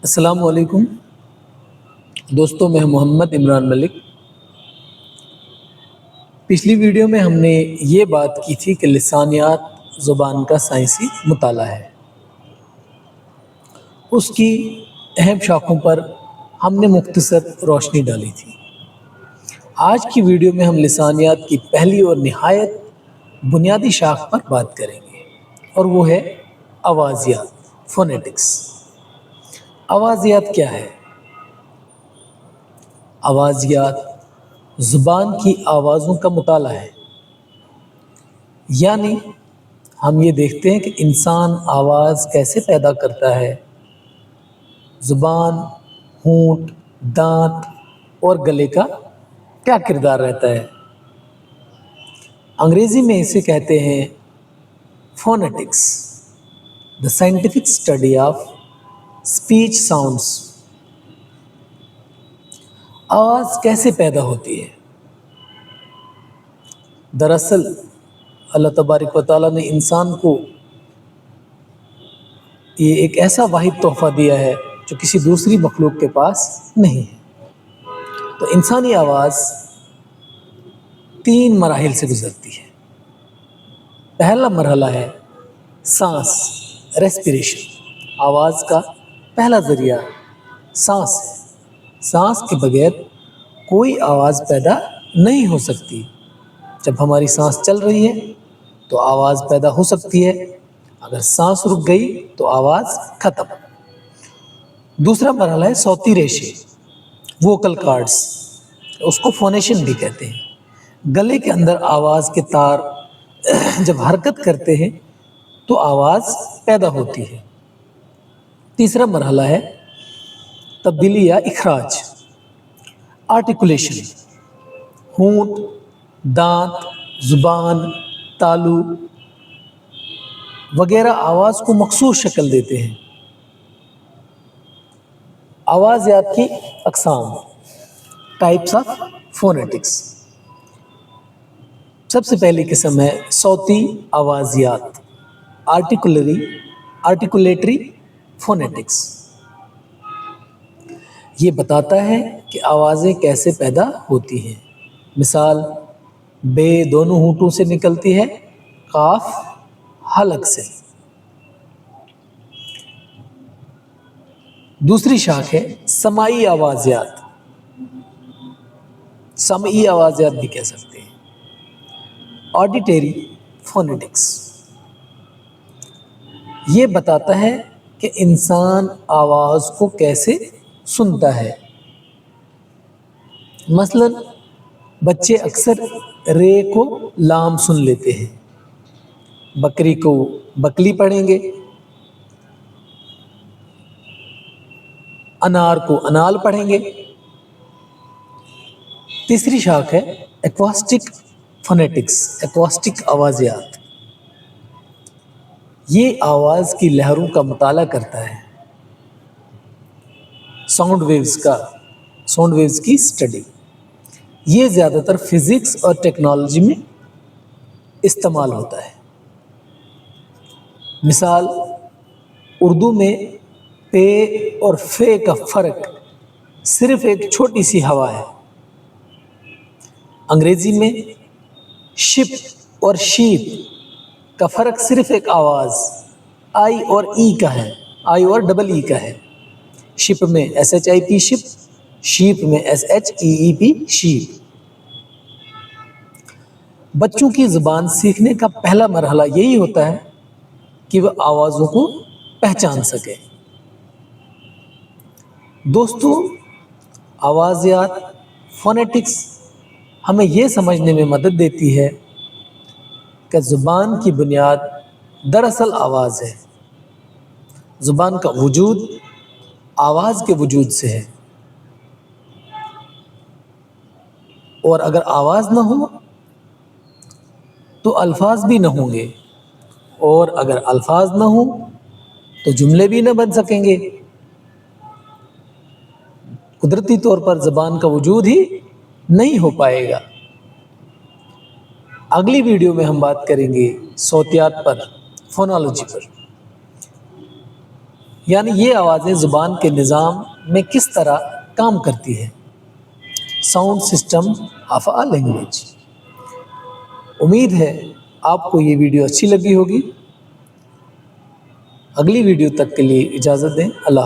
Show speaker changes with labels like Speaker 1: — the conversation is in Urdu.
Speaker 1: السلام علیکم دوستوں، میں محمد عمران ملک۔ پچھلی ویڈیو میں ہم نے یہ بات کی تھی کہ لسانیات زبان کا سائنسی مطالعہ ہے۔ اس کی اہم شاخوں پر ہم نے مختصر روشنی ڈالی تھی۔ آج کی ویڈیو میں ہم لسانیات کی پہلی اور نہایت بنیادی شاخ پر بات کریں گے، اور وہ ہے آوازیات، فونیٹکس۔ آوازیات کیا ہے؟ آوازیات زبان کی آوازوں کا مطالعہ ہے، یعنی ہم یہ دیکھتے ہیں کہ انسان آواز کیسے پیدا کرتا ہے۔ زبان، ہونٹ، دانت اور گلے کا کیا کردار رہتا ہے۔ انگریزی میں اسے کہتے ہیں phonetics, the scientific study of speech sounds۔ آواز کیسے پیدا ہوتی ہے؟ دراصل اللہ تبارک و تعالیٰ نے انسان کو یہ ایک ایسا واحد تحفہ دیا ہے جو کسی دوسری مخلوق کے پاس نہیں ہے۔ تو انسانی آواز 3 مراحل سے گزرتی ہے۔ پہلا مرحلہ ہے سانس، ریسپیریشن۔ آواز کا پہلا ذریعہ سانس ہے۔ سانس کے بغیر کوئی آواز پیدا نہیں ہو سکتی۔ جب ہماری سانس چل رہی ہے تو آواز پیدا ہو سکتی ہے، اگر سانس رک گئی تو آواز ختم۔ دوسرا مرحلہ ہے صوتی ریشے، ووکل کارڈز، اس کو فونیشن بھی کہتے ہیں۔ گلے کے اندر آواز کے تار جب حرکت کرتے ہیں تو آواز پیدا ہوتی ہے۔ تیسرا مرحلہ ہے تبدیلی یا اخراج، آرٹیکولیشن۔ ہونٹ، دانت، زبان، تالو وغیرہ آواز کو مخصوص شکل دیتے ہیں۔ آوازیات کی اقسام، ٹائپس آف فونیٹکس۔ سب سے پہلی قسم ہے صوتی آوازیات، آرٹیکولیٹری فونیٹکس۔ یہ بتاتا ہے کہ آوازیں کیسے پیدا ہوتی ہیں۔ مثال، بے دونوں ہونٹوں سے نکلتی ہے، قاف حلق سے۔ دوسری شاخ ہے سماعی آوازیات، سمعی آوازیات بھی کہہ سکتے ہیں، آڈیٹری فونیٹکس۔ یہ بتاتا ہے کہ انسان آواز کو کیسے سنتا ہے۔ مثلاً بچے اکثر رے کو لام سن لیتے ہیں، بکری کو بکلی پڑھیں گے، انار کو انال پڑھیں گے۔ تیسری شاخ ہے ایکواسٹک فونیٹکس، ایکواسٹک آوازیات۔ یہ آواز کی لہروں کا مطالعہ کرتا ہے، ساؤنڈ ویوز کی اسٹڈی۔ یہ زیادہ تر فزکس اور ٹیکنالوجی میں استعمال ہوتا ہے۔ مثال، اردو میں پے اور فے کا فرق صرف ایک چھوٹی سی ہوا ہے۔ انگریزی میں شپ اور شیپ کا فرق صرف ایک آواز آئی اور ای کا ہے، آئی اور ڈبل ای کا ہے۔ شپ میں S H I P ship, sheep میں S H E E P sheep. بچوں کی زبان سیکھنے کا پہلا مرحلہ یہی ہوتا ہے کہ وہ آوازوں کو پہچان سکے۔ دوستو، آوازیات، فونیٹکس ہمیں یہ سمجھنے میں مدد دیتی ہے کہ زبان کی بنیاد دراصل آواز ہے۔ زبان کا وجود آواز کے وجود سے ہے، اور اگر آواز نہ ہو تو الفاظ بھی نہ ہوں گے، اور اگر الفاظ نہ ہوں تو جملے بھی نہ بن سکیں گے۔ قدرتی طور پر زبان کا وجود ہی نہیں ہو پائے گا۔ اگلی ویڈیو میں ہم بات کریں گے صوتیات پر، فونالوجی پر۔ یعنی یہ آوازیں زبان کے نظام میں کس طرح کام کرتی ہے. Sound system of a language. امید ہے آپ کو یہ ویڈیو اچھی لگی ہوگی. اگلی ویڈیو تک کے لیے اجازت دیں. اللہ